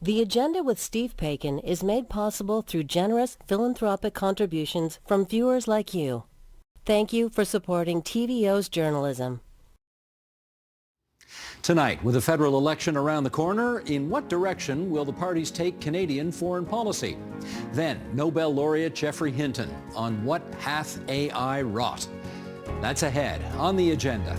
The Agenda with Steve Paikin is made possible through generous philanthropic contributions from viewers like you. Thank you for supporting TVO's journalism. Tonight, with a federal election around the corner, in what direction will the parties take Canadian foreign policy? Then, Nobel Laureate Geoffrey Hinton on what hath AI wrought. That's ahead on the agenda.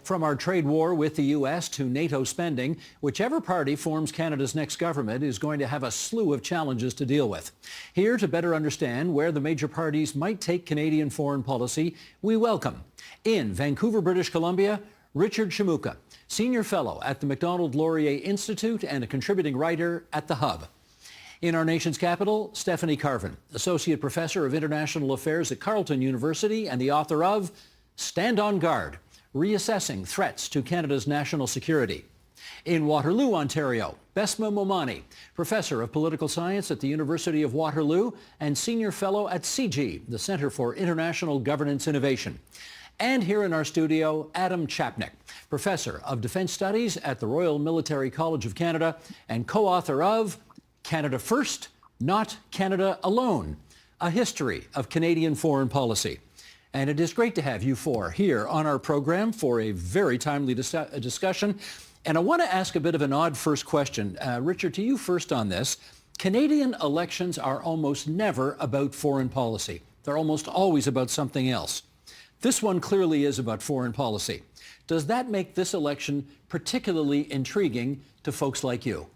From our trade war with the U.S. to NATO spending, whichever party forms Canada's next government is going to have a slew of challenges to deal with. Here to better understand where the major parties might take Canadian foreign policy, we welcome, in Vancouver, British Columbia, Richard Shamuka, Senior Fellow at the Macdonald Laurier Institute and a contributing writer at The Hub. In our nation's capital, Stephanie Carvin, Associate Professor of International Affairs at Carleton University and the author of Stand on Guard, Reassessing Threats to Canada's National Security. In Waterloo, Ontario, Besma Momani, Professor of Political Science at the University of Waterloo and Senior Fellow at CIGI, the Centre for International Governance Innovation. And here in our studio, Adam Chapnick, Professor of Defence Studies at the Royal Military College of Canada and co-author of Canada First, Not Canada Alone, A History of Canadian Foreign Policy. And it is great to have you four here on our program for a very timely discussion. And I want to ask a bit of an odd first question. Richard, to you first on this. Canadian elections are almost never about foreign policy. They're almost always about something else. This one clearly is about foreign policy. Does that make this election particularly intriguing to folks like you?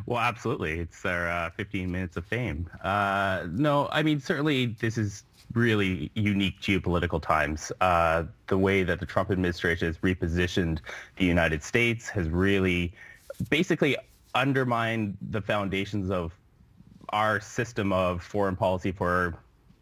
Well, absolutely. It's our 15 minutes of fame. No, I mean, certainly this is really unique geopolitical times. The way that the Trump administration has repositioned the United States has really basically undermined the foundations of our system of foreign policy for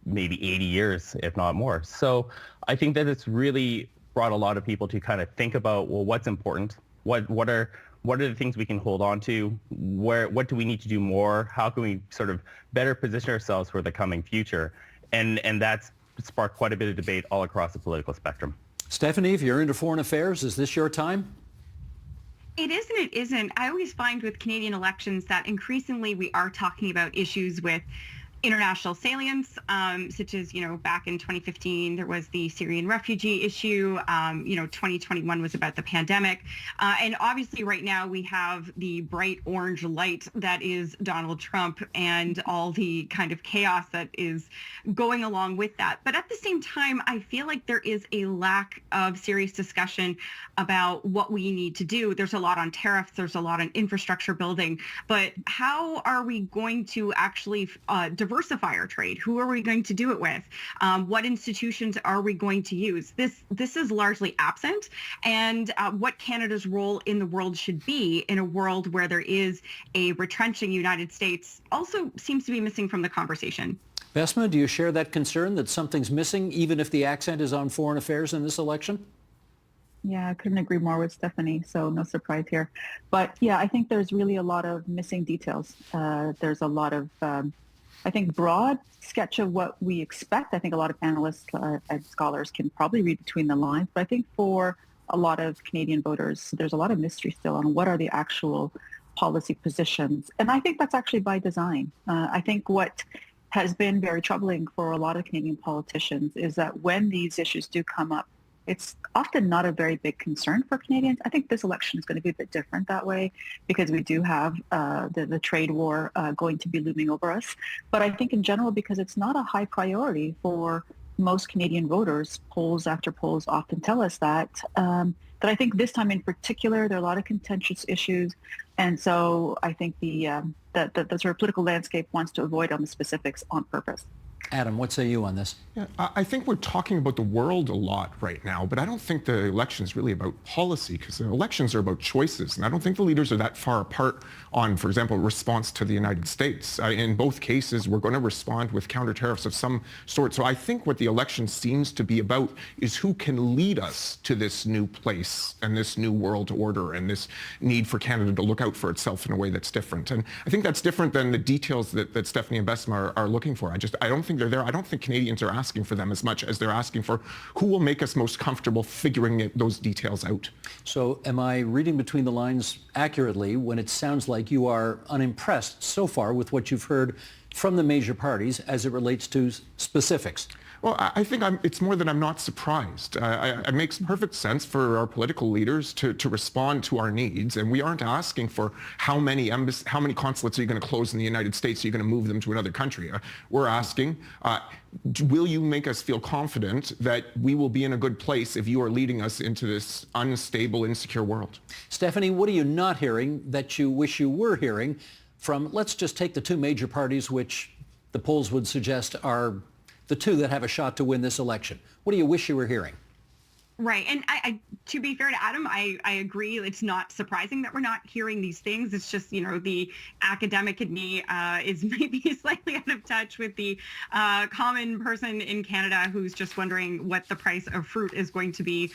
maybe 80 years, if not more. So I think that it's really brought a lot of people to kind of think about, well, what's important? What are the things we can hold on to? What do we need to do more? How can we sort of better position ourselves for the coming future? And that's sparked quite a bit of debate all across the political spectrum. Stephanie, if you're into foreign affairs, is this your time? It is and it isn't. I always find with Canadian elections that increasingly we are talking about issues with international salience, such as, back in 2015, there was the Syrian refugee issue. 2021 was about the pandemic. And obviously right now we have the bright orange light that is Donald Trump and all the kind of chaos that is going along with that. But at the same time, I feel like there is a lack of serious discussion about what we need to do. There's a lot on tariffs. There's a lot on infrastructure building. But how are we going to actually diversify our trade? Who are we going to do it with? What institutions are we going to use? This is largely absent. And what Canada's role in the world should be in a world where there is a retrenching United States also seems to be missing from the conversation. Besma, do you share that concern that something's missing, even if the accent is on foreign affairs in this election? Yeah, I couldn't agree more with Stephanie, so no surprise here. But yeah, I think there's really a lot of missing details. There's a lot of, I think, broad sketch of what we expect. I think a lot of analysts and scholars can probably read between the lines, but I think for a lot of Canadian voters, there's a lot of mystery still on what are the actual policy positions. And I think that's actually by design. I think what has been very troubling for a lot of Canadian politicians is that when these issues do come up, it's often not a very big concern for Canadians. I think this election is going to be a bit different that way because we do have the trade war going to be looming over us. But I think in general, because it's not a high priority for most Canadian voters, polls after polls often tell us that I think this time in particular, there are a lot of contentious issues. And so I think the sort of political landscape wants to avoid on the specifics on purpose. Adam, what say you on this? Yeah, I think we're talking about the world a lot right now, but I don't think the election is really about policy, because the elections are about choices. And I don't think the leaders are that far apart on, for example, response to the United States. In both cases, we're going to respond with counter tariffs of some sort. So I think what the election seems to be about is who can lead us to this new place and this new world order and this need for Canada to look out for itself in a way that's different. And I think that's different than the details that Stephanie and Besma are looking for. I don't think they're there. I don't think Canadians are asking for them as much as they're asking for who will make us most comfortable figuring those details out. So am I reading between the lines accurately when it sounds like you are unimpressed so far with what you've heard from the major parties as it relates to specifics? Well, I think it's more that I'm not surprised. It makes perfect sense for our political leaders to respond to our needs, and we aren't asking for how many consulates are you going to close in the United States, are you going to move them to another country. We're asking, will you make us feel confident that we will be in a good place if you are leading us into this unstable, insecure world? Stephanie, what are you not hearing that you wish you were hearing from, let's just take the two major parties, which the polls would suggest are the two that have a shot to win this election? What do you wish you were hearing? Right. And I to be fair to Adam, I agree. It's not surprising that we're not hearing these things. It's just, the academic in me is maybe slightly out of touch with the common person in Canada who's just wondering what the price of fruit is going to be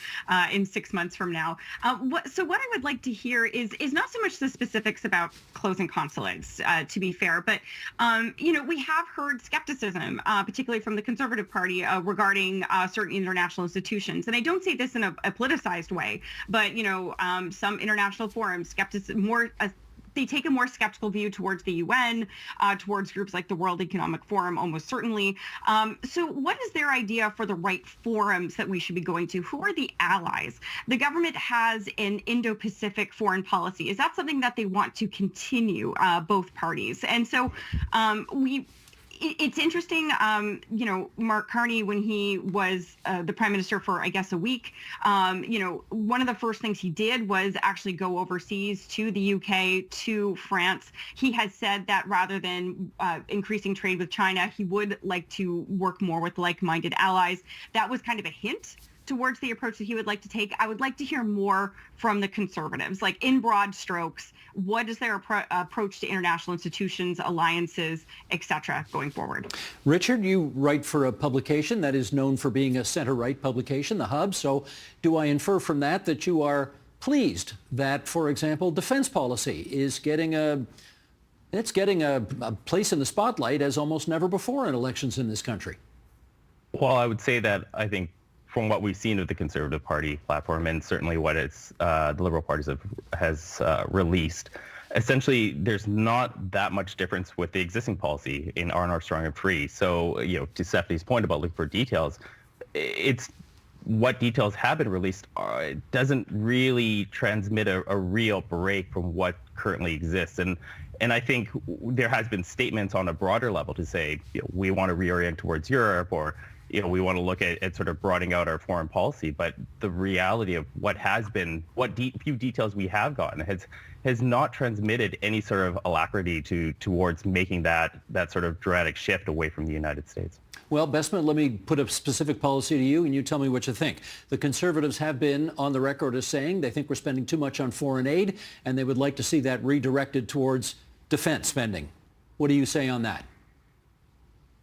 in 6 months from now. So what I would like to hear is not so much the specifics about closing consulates, to be fair, but, we have heard skepticism, particularly from the Conservative Party regarding certain international institutions. And I don't say this in a politicized way, but some international forums, they take a more skeptical view towards the UN, towards groups like the World Economic Forum, almost certainly. So what is their idea for the right forums that we should be going to? Who are the allies? The government has an Indo-Pacific foreign policy. Is that something that they want to continue, both parties? And so it's interesting, Mark Carney, when he was the prime minister for, I guess, a week, one of the first things he did was actually go overseas to the UK, to France. He has said that rather than increasing trade with China, he would like to work more with like-minded allies. That was kind of a hint towards the approach that he would like to take. I would like to hear more from the Conservatives, like in broad strokes, what is their approach to international institutions, alliances, etc., going forward? Richard, you write for a publication that is known for being a center-right publication, The Hub. So do I infer from that you are pleased that, for example, defense policy is getting a place in the spotlight as almost never before in elections in this country? Well, I would say that I think from what we've seen of the Conservative Party platform and certainly what the Liberal parties has released, essentially there's not that much difference with the existing policy in R&R Strong and Free. So, to Stephanie's point about looking for details, it's what details have been released doesn't really transmit a real break from what currently exists. And I think there has been statements on a broader level to say, we want to reorient towards Europe, or we want to look at sort of broadening out our foreign policy, but the reality of what has been, few details we have gotten has not transmitted any sort of alacrity towards making that sort of dramatic shift away from the United States. Well, Besma, let me put a specific policy to you and you tell me what you think. The Conservatives have been on the record as saying they think we're spending too much on foreign aid and they would like to see that redirected towards defense spending. What do you say on that?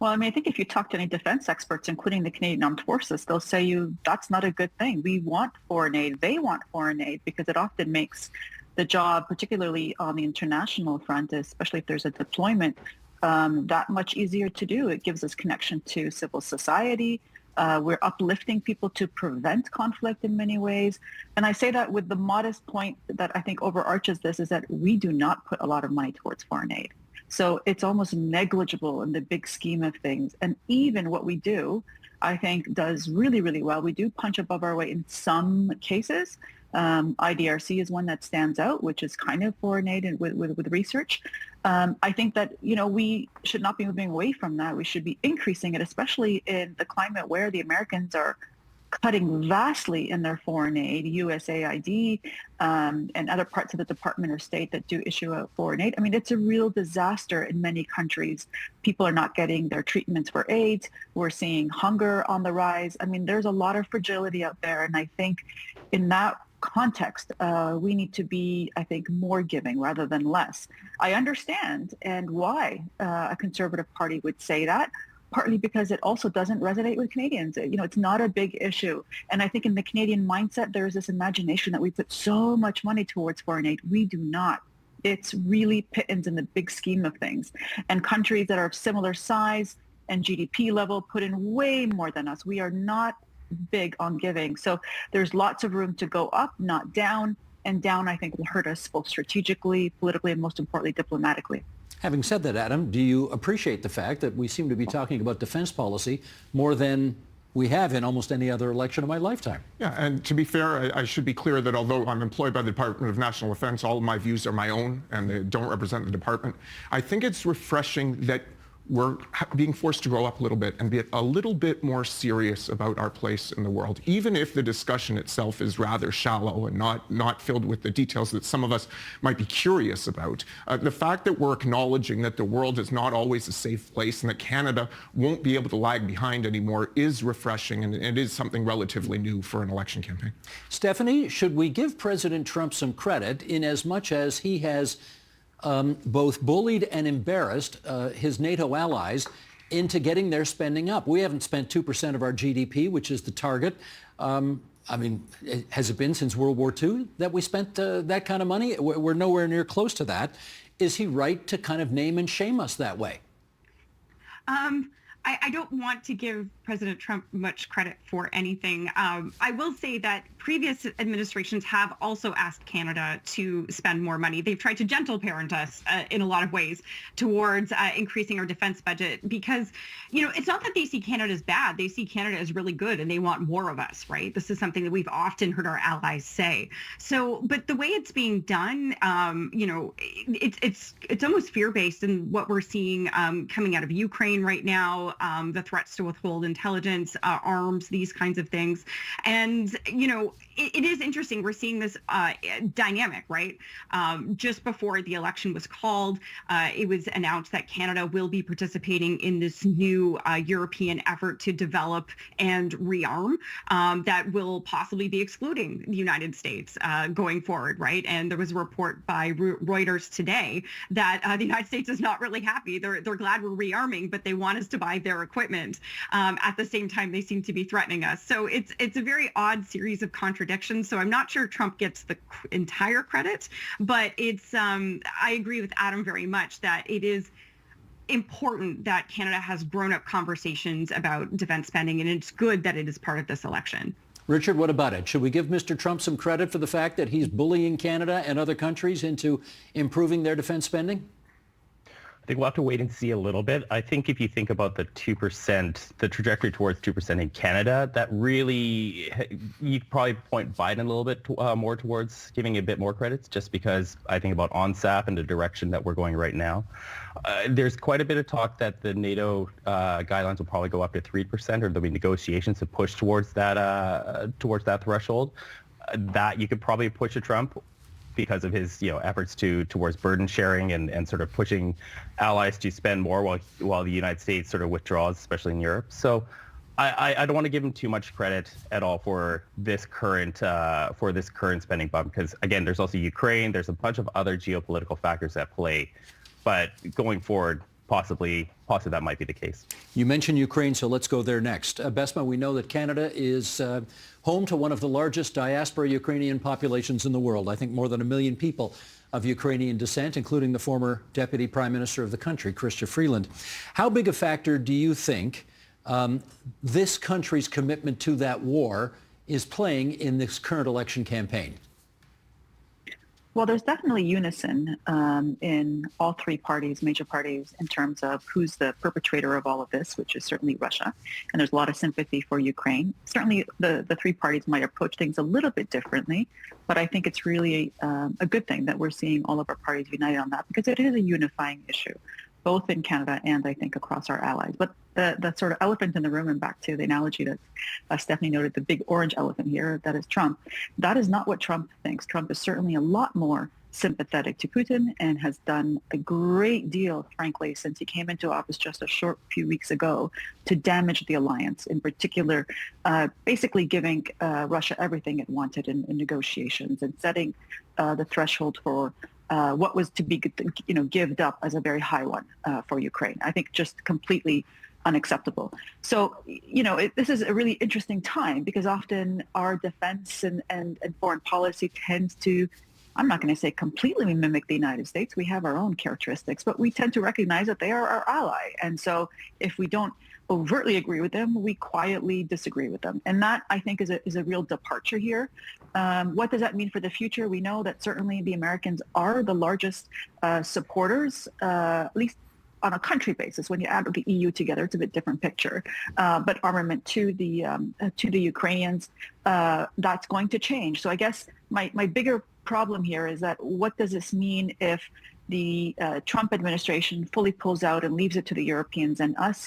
Well, I think if you talk to any defense experts, including the Canadian Armed Forces, they'll say that's not a good thing. We want foreign aid. They want foreign aid because it often makes the job, particularly on the international front, especially if there's a deployment, that much easier to do. It gives us connection to civil society. We're uplifting people to prevent conflict in many ways. And I say that with the modest point that I think overarches this is that we do not put a lot of money towards foreign aid. So it's almost negligible in the big scheme of things. And even what we do, I think, does really, really well. We do punch above our weight in some cases. IDRC is one that stands out, which is kind of foreign aid and with research. I think that, we should not be moving away from that. We should be increasing it, especially in the climate where the Americans are cutting vastly in their foreign aid, USAID, and other parts of the Department of State that do issue out foreign aid. I mean, it's a real disaster in many countries. People are not getting their treatments for AIDS. We're seeing hunger on the rise. I mean, there's a lot of fragility out there. And I think in that context, we need to be, I think, more giving rather than less. I understand and why a Conservative Party would say that, partly because it also doesn't resonate with Canadians. You know, it's not a big issue. And I think in the Canadian mindset, there's this imagination that we put so much money towards foreign aid. We do not. It's really pittance in the big scheme of things. And countries that are of similar size and GDP level put in way more than us. We are not big on giving. So there's lots of room to go up, not down. And down, I think, will hurt us both strategically, politically, and most importantly, diplomatically. Having said that, Adam, do you appreciate the fact that we seem to be talking about defense policy more than we have in almost any other election of my lifetime? Yeah, and to be fair, I should be clear that although I'm employed by the Department of National Defense, all of my views are my own and they don't represent the department. I think it's refreshing that we're being forced to grow up a little bit and be a little bit more serious about our place in the world, even if the discussion itself is rather shallow and not filled with the details that some of us might be curious about. The fact that we're acknowledging that the world is not always a safe place and that Canada won't be able to lag behind anymore is refreshing, and it is something relatively new for an election campaign. Stephanie, should we give President Trump some credit in as much as he has both bullied and embarrassed his NATO allies into getting their spending up? We haven't spent 2% of our GDP, which is the target. I mean, has it been since World War II that we spent that kind of money? We're nowhere near close to that. Is he right to kind of name and shame us that way? I don't want to give President Trump much credit for anything. I will say that previous administrations have also asked Canada to spend more money. They've tried to gentle parent us in a lot of ways towards increasing our defense budget because, you know, it's not that they see Canada as bad. They see Canada as really good and they want more of us, right? This is something that we've often heard our allies say. So, but the way it's being done, you know, it's almost fear-based in what we're seeing coming out of Ukraine right now. The threats to withhold intelligence, arms, these kinds of things. And, you know, it is interesting. We're seeing this dynamic, right? Just before the election was called, it was announced that Canada will be participating in this new European effort to develop and rearm that will possibly be excluding the United States going forward, right? And there was a report by Reuters today that the United States is not really happy. They're glad we're rearming, but they want us to buy their equipment. At the same time, they seem to be threatening us. So it's a very odd series of contradictions. So I'm not sure Trump gets the entire credit, but it's I agree with Adam very much that it is important that Canada has grown-up conversations about defense spending, and it's good that it is part of this election. Richard, what about it? Should we give Mr. Trump some credit for the fact that he's bullying Canada and other countries into improving their defense spending? I think we'll have to wait and see a little bit. I think if you think about the 2%, the trajectory towards 2% in Canada, that really, you could probably point Biden a little bit more towards giving a bit more credits, just because I think about ONSAP and the direction that we're going right now. There's quite a bit of talk that the NATO guidelines will probably go up to 3%, or there'll be negotiations to push towards that threshold. That you could probably push to Trump, because of his, you know, efforts towards burden sharing and sort of pushing allies to spend more while the United States sort of withdraws, especially in Europe. So I don't want to give him too much credit at all for this current spending bump, because again, there's also Ukraine, there's a bunch of other geopolitical factors at play, but going forward, possibly that might be the case. You mentioned Ukraine, so let's go there next. Besma, we know that Canada is home to one of the largest diaspora Ukrainian populations in the world. I think more than 1 million people of Ukrainian descent, including the former Deputy Prime Minister of the country, Chrystia Freeland. How big a factor do you think this country's commitment to that war is playing in this current election campaign? Well, there's definitely unison in all three parties, major parties, in terms of who's the perpetrator of all of this, which is certainly Russia. And there's a lot of sympathy for Ukraine. Certainly, the three parties might approach things a little bit differently, but I think it's really a good thing that we're seeing all of our parties united on that, because it is a unifying issue. both in Canada and I think across our allies. But the sort of elephant in the room, and back to the analogy that Stephanie noted, the big orange elephant here, that is Trump. That is not what Trump thinks. Trump is certainly a lot more sympathetic to Putin and has done a great deal, frankly, since he came into office just a short few weeks ago to damage the alliance, in particular, basically giving Russia everything it wanted in negotiations and setting the threshold for what was to be, gived up as a very high one for Ukraine. I think just completely unacceptable. So, this is a really interesting time because often our defense and foreign policy tends to, I'm not going to say completely mimic the United States. We have our own characteristics, but we tend to recognize that they are our ally. And so if we don't overtly agree with them, we quietly disagree with them. And that, I think, is a real departure here. What does that mean for the future? We know that certainly the Americans are the largest supporters, at least on a country basis. When you add the EU together, it's a bit different picture. But armament to the Ukrainians, that's going to change. So I guess my bigger problem here is that what does this mean if the Trump administration fully pulls out and leaves it to the Europeans and us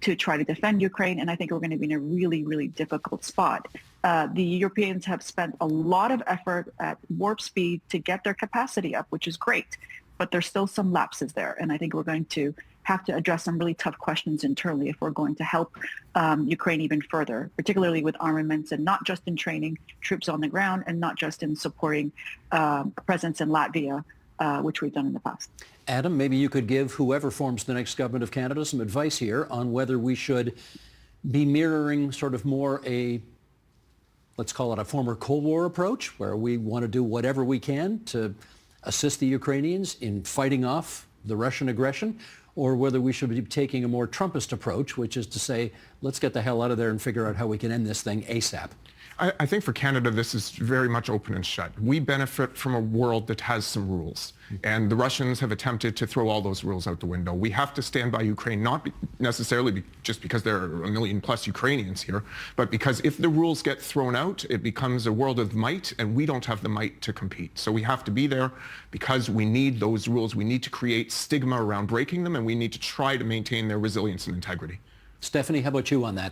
to try to defend Ukraine? And I think we're going to be in a really, really difficult spot. The Europeans have spent a lot of effort at warp speed to get their capacity up, which is great, but there's still some lapses there. And I think we're going to have to address some really tough questions internally if we're going to help Ukraine even further, particularly with armaments and not just in training troops on the ground and not just in supporting a presence in Latvia, which we've done in the past. Adam, maybe you could give whoever forms the next government of Canada some advice here on whether we should be mirroring sort of more let's call it a former Cold War approach, where we want to do whatever we can to assist the Ukrainians in fighting off the Russian aggression, or whether we should be taking a more Trumpist approach, which is to say, let's get the hell out of there and figure out how we can end this thing ASAP. I think for Canada, this is very much open and shut. We benefit from a world that has some rules, and the Russians have attempted to throw all those rules out the window. We have to stand by Ukraine, not necessarily just because there are 1 million plus Ukrainians here, but because if the rules get thrown out, it becomes a world of might, and we don't have the might to compete. So we have to be there because we need those rules. We need to create stigma around breaking them, and we need to try to maintain their resilience and integrity. Stephanie, how about you on that?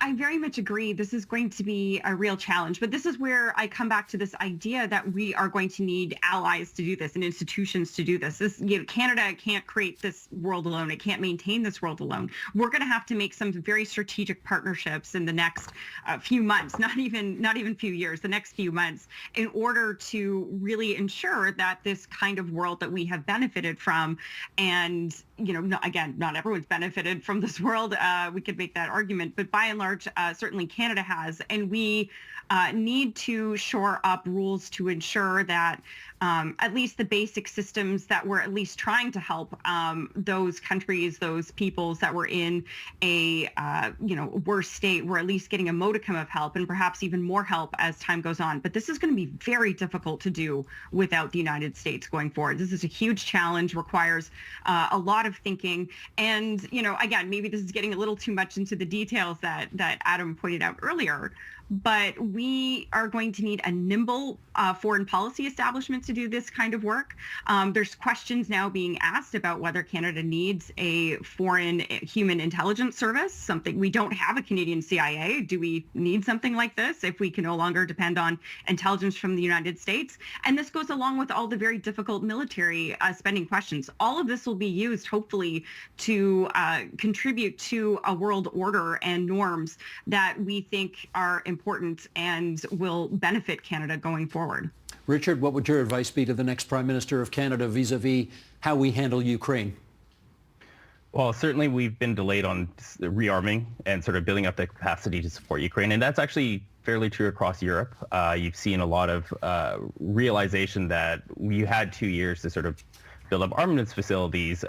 I very much agree. This is going to be a real challenge, but this is where I come back to this idea that we are going to need allies to do this and institutions to do this. Canada can't create this world alone. It can't maintain this world alone. We're going to have to make some very strategic partnerships in the next few months, not even few years, the next few months, in order to really ensure that this kind of world that we have benefited from, and not everyone's benefited from this world. We could make that argument, but by and large, certainly Canada has, and we need to shore up rules to ensure that at least the basic systems that we're at least trying to help those countries, those peoples that were in a worse state, we're at least getting a modicum of help and perhaps even more help as time goes on. But this is going to be very difficult to do without the United States going forward. This is a huge challenge, requires a lot of thinking. And, again, maybe this is getting a little too much into the details that Adam pointed out earlier, but we are going to need a nimble foreign policy establishment to do this kind of work. There's questions now being asked about whether Canada needs a foreign human intelligence service, something we don't have a Canadian CIA. Do we need something like this if we can no longer depend on intelligence from the United States? And this goes along with all the very difficult military spending questions. All of this will be used, hopefully, to contribute to a world order and norms that we think are important and will benefit Canada going forward. Richard, what would your advice be to the next Prime Minister of Canada vis-a-vis how we handle Ukraine? Well, certainly we've been delayed on rearming and sort of building up the capacity to support Ukraine, and that's actually fairly true across Europe. You've seen a lot of realization that you had 2 years to sort of build up armaments facilities,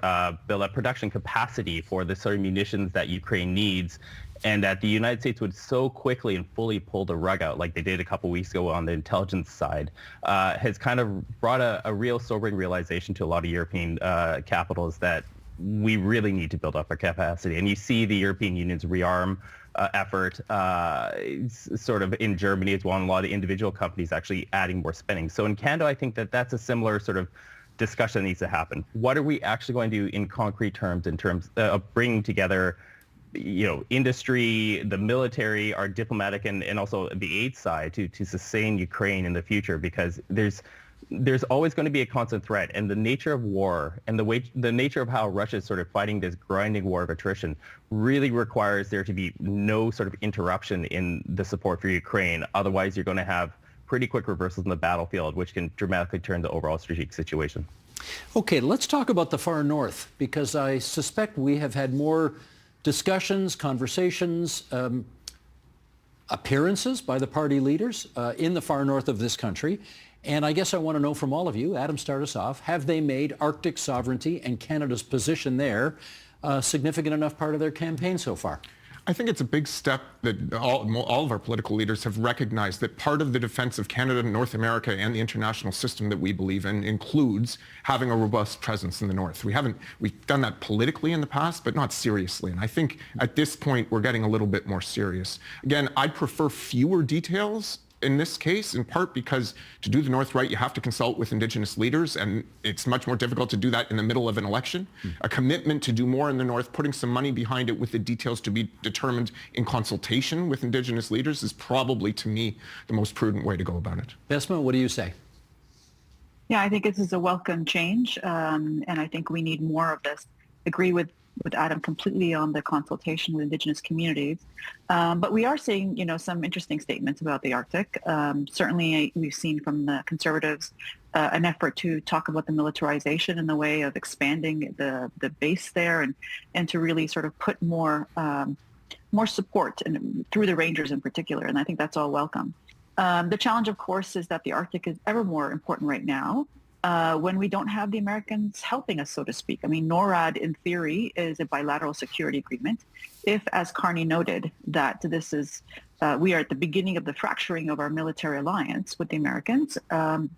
build up production capacity for the sort of munitions that Ukraine needs, and that the United States would so quickly and fully pull the rug out like they did a couple weeks ago on the intelligence side, has kind of brought a real sobering realization to a lot of European capitals that we really need to build up our capacity. And you see the European Union's rearm effort sort of in Germany as well, and a lot of individual companies actually adding more spending. So in Canada, I think that that's a similar sort of discussion that needs to happen. What are we actually going to do in concrete terms, in terms of bringing together, industry, the military, our diplomatic, and also the aid side to sustain Ukraine in the future? Because there's always going to be a constant threat, and the nature of war and the nature of how Russia is sort of fighting this grinding war of attrition really requires there to be no sort of interruption in the support for Ukraine. Otherwise, you're going to have pretty quick reversals in the battlefield, which can dramatically turn the overall strategic situation. Okay, let's talk about the far north, because I suspect we have had more discussions, conversations, appearances by the party leaders in the far north of this country. And I guess I want to know from all of you, Adam, start us off, have they made Arctic sovereignty and Canada's position there a significant enough part of their campaign so far? I think it's a big step that all of our political leaders have recognized that part of the defense of Canada, North America, and the international system that we believe in includes having a robust presence in the North. We've done that politically in the past, but not seriously. And I think at this point, we're getting a little bit more serious. Again, I'd prefer fewer details in this case, in part because to do the North right, you have to consult with Indigenous leaders, and it's much more difficult to do that in the middle of an election. A commitment to do more in the North, putting some money behind it with the details to be determined in consultation with Indigenous leaders is probably, to me, the most prudent way to go about it. Besma, what do you say? Yeah, I think this is a welcome change, and I think we need more of this. Agree with Adam completely on the consultation with Indigenous communities. But we are seeing, some interesting statements about the Arctic. Certainly, we've seen from the Conservatives an effort to talk about the militarization in the way of expanding the base there and to really sort of put more support through the Rangers in particular. And I think that's all welcome. The challenge, of course, is that the Arctic is ever more important right now. When we don't have the Americans helping us, so to speak. I mean, NORAD, in theory, is a bilateral security agreement. If, as Carney noted, that this is, we are at the beginning of the fracturing of our military alliance with the Americans,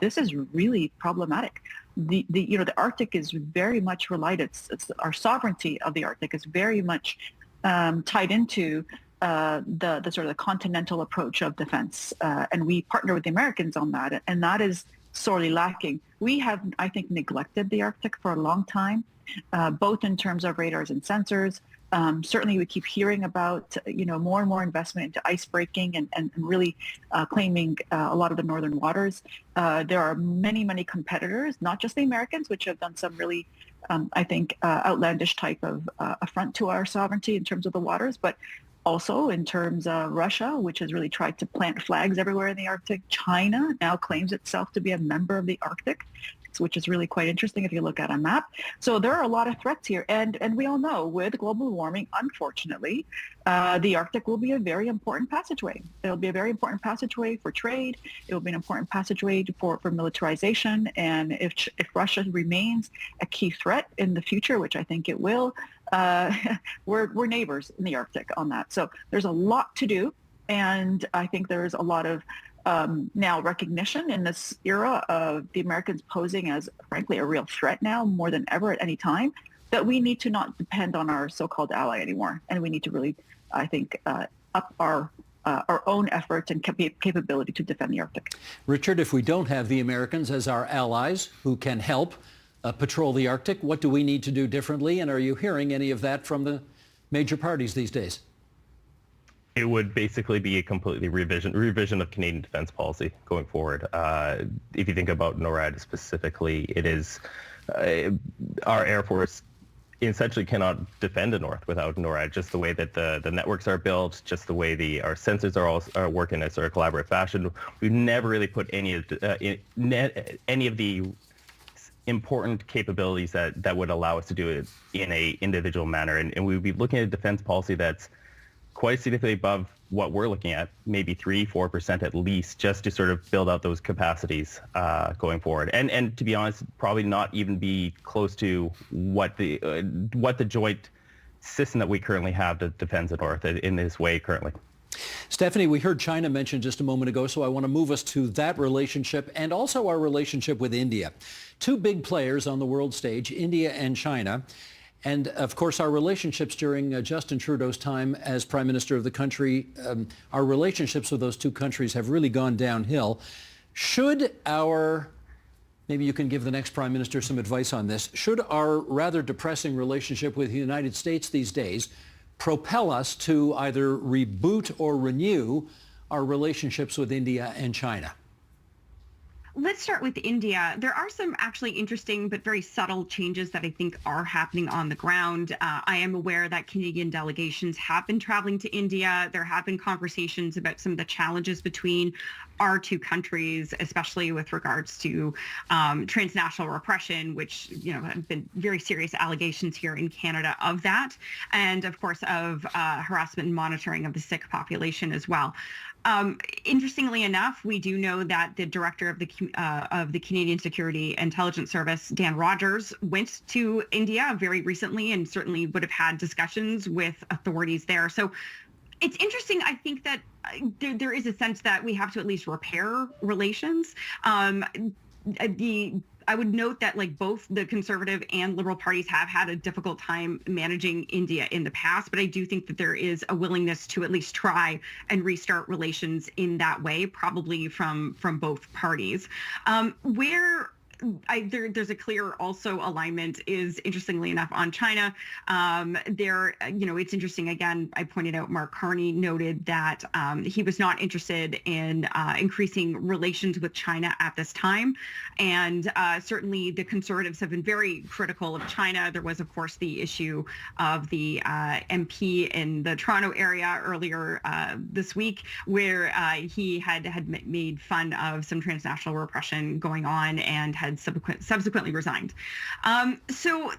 this is really problematic. The Arctic is very much related. It's our sovereignty of the Arctic is very much tied into the sort of the continental approach of defense, and we partner with the Americans on that, and that is sorely lacking. We have, I think, neglected the Arctic for a long time, both in terms of radars and sensors. Certainly, we keep hearing about, more and more investment into ice breaking and really claiming a lot of the northern waters. There are many, many competitors, not just the Americans, which have done some really, outlandish type of affront to our sovereignty in terms of the waters, but also in terms of Russia, which has really tried to plant flags everywhere in the Arctic. China now claims itself to be a member of the Arctic, which is really quite interesting if you look at a map. So there are a lot of threats here. And we all know with global warming, unfortunately, the Arctic will be a very important passageway. It'll be a very important passageway for trade. It will be an important passageway for militarization. And if Russia remains a key threat in the future, which I think it will, we're neighbors in the Arctic on that. So there's a lot to do. And I think there's a lot of now recognition in this era of the Americans posing as, frankly, a real threat now more than ever at any time, that we need to not depend on our so-called ally anymore. And we need to really, I think, up our own effort and capability to defend the Arctic. Richard, if we don't have the Americans as our allies who can help patrol the Arctic, what do we need to do differently? And are you hearing any of that from the major parties these days? It would basically be a completely revision of Canadian defense policy going forward. If you think about NORAD specifically, it is our Air Force essentially cannot defend the North without NORAD, just the way that the networks are built, just the way our sensors are working in a sort of collaborative fashion. We've never really put any of the important capabilities that would allow us to do it in a individual manner. And we would be looking at a defense policy that's quite significantly above what we're looking at, maybe 3-4% at least, just to sort of build out those capacities going forward. And to be honest, probably not even be close to what the joint system that we currently have to defend the North in this way currently. Stephanie, we heard China mentioned just a moment ago, so I want to move us to that relationship and also our relationship with India. Two big players on the world stage, India and China. And of course, our relationships during Justin Trudeau's time as Prime Minister of the country, our relationships with those two countries have really gone downhill. Should our Maybe you can give the next Prime Minister some advice on this. Should our rather depressing relationship with the United States these days propel us to either reboot or renew our relationships with India and China? Let's start with India. There are some actually interesting but very subtle changes that I think are happening on the ground. I am aware that Canadian delegations have been traveling to India. There have been conversations about some of the challenges between our two countries, especially with regards to transnational repression, which have been very serious allegations here in Canada of that, and of course of harassment and monitoring of the Sikh population as well. Interestingly enough, we do know that the director of the Canadian Security Intelligence Service, Dan Rogers, went to India very recently and certainly would have had discussions with authorities there. So it's interesting. I think that there is a sense that we have to at least repair relations. I would note that both the Conservative and Liberal parties have had a difficult time managing India in the past, but I do think that there is a willingness to at least try and restart relations in that way, probably from both parties. There's a clear also alignment is, interestingly enough, on China. It's interesting. Again, I pointed out Mark Carney noted that he was not interested in increasing relations with China at this time. And certainly the Conservatives have been very critical of China. There was, of course, the issue of the MP in the Toronto area earlier this week, where he had made fun of some transnational repression going on and had subsequently resigned. So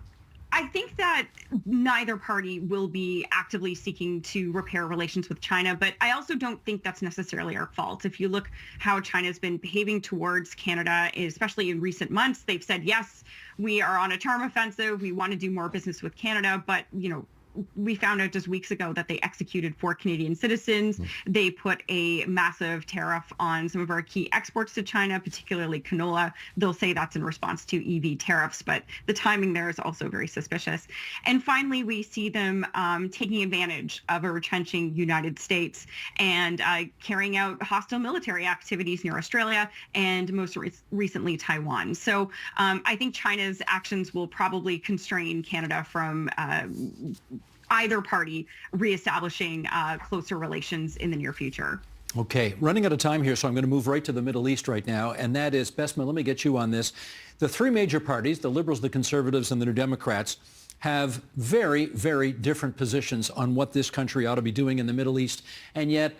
I think that neither party will be actively seeking to repair relations with China, but I also don't think that's necessarily our fault. If you look how China's been behaving towards Canada, especially in recent months, they've said, yes, we are on a charm offensive. We want to do more business with Canada, but, we found out just weeks ago that they executed 4 Canadian citizens. They put a massive tariff on some of our key exports to China, particularly canola. They'll say that's in response to EV tariffs, but the timing there is also very suspicious. And finally, we see them taking advantage of a retrenching United States and carrying out hostile military activities near Australia and most recently Taiwan. So I think China's actions will probably constrain Canada from either party reestablishing closer relations in the near future. Okay, running out of time here, so I'm going to move right to the Middle East right now, and that is, Besma, let me get you on this. The 3 major parties, the Liberals, the Conservatives, and the New Democrats, have very, very different positions on what this country ought to be doing in the Middle East, and yet,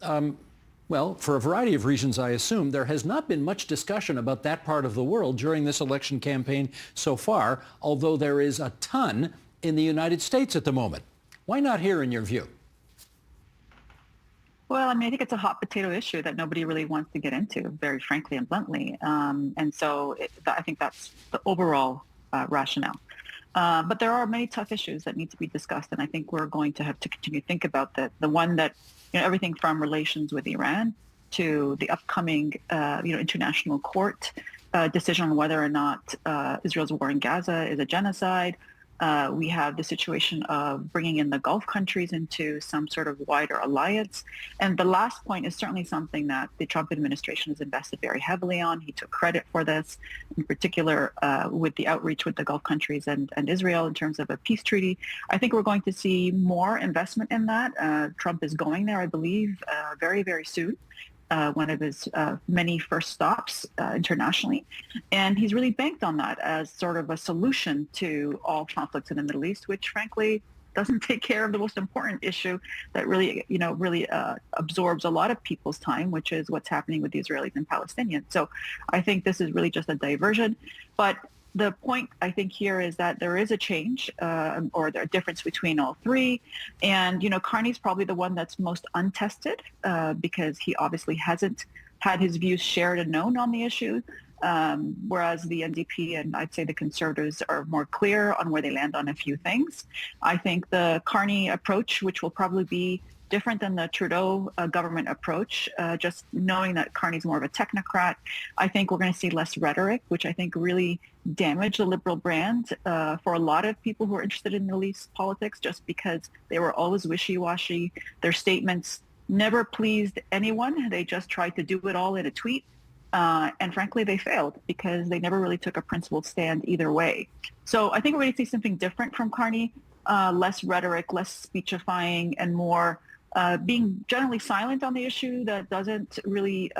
for a variety of reasons, I assume, there has not been much discussion about that part of the world during this election campaign so far, although there is a ton in the United States at the moment. Why not here, in your view? Well, I think it's a hot potato issue that nobody really wants to get into, very frankly and bluntly. And so I think that's the overall rationale. But there are many tough issues that need to be discussed, and I think we're going to have to continue to think about that. The one that, everything from relations with Iran to the upcoming, international court decision on whether or not Israel's war in Gaza is a genocide. We have the situation of bringing in the Gulf countries into some sort of wider alliance. And the last point is certainly something that the Trump administration has invested very heavily on. He took credit for this, in particular with the outreach with the Gulf countries and Israel in terms of a peace treaty. I think we're going to see more investment in that. Trump is going there, I believe, very, very soon. One of his many first stops internationally. And he's really banked on that as sort of a solution to all conflicts in the Middle East, which frankly doesn't take care of the most important issue that really absorbs a lot of people's time, which is what's happening with the Israelis and Palestinians. So I think this is really just a diversion. But the point, I think, here is that there is a change or a difference between all 3. And, Carney's probably the one that's most untested because he obviously hasn't had his views shared and known on the issue, whereas the NDP and I'd say the Conservatives are more clear on where they land on a few things. I think the Carney approach, which will probably be different than the Trudeau government approach, just knowing that Carney's more of a technocrat. I think we're going to see less rhetoric, which I think really damaged the Liberal brand for a lot of people who are interested in Middle East politics, just because they were always wishy-washy. Their statements never pleased anyone. They just tried to do it all in a tweet. And frankly, they failed because they never really took a principled stand either way. So I think we're going to see something different from Carney, less rhetoric, less speechifying, and more being generally silent on the issue that doesn't really,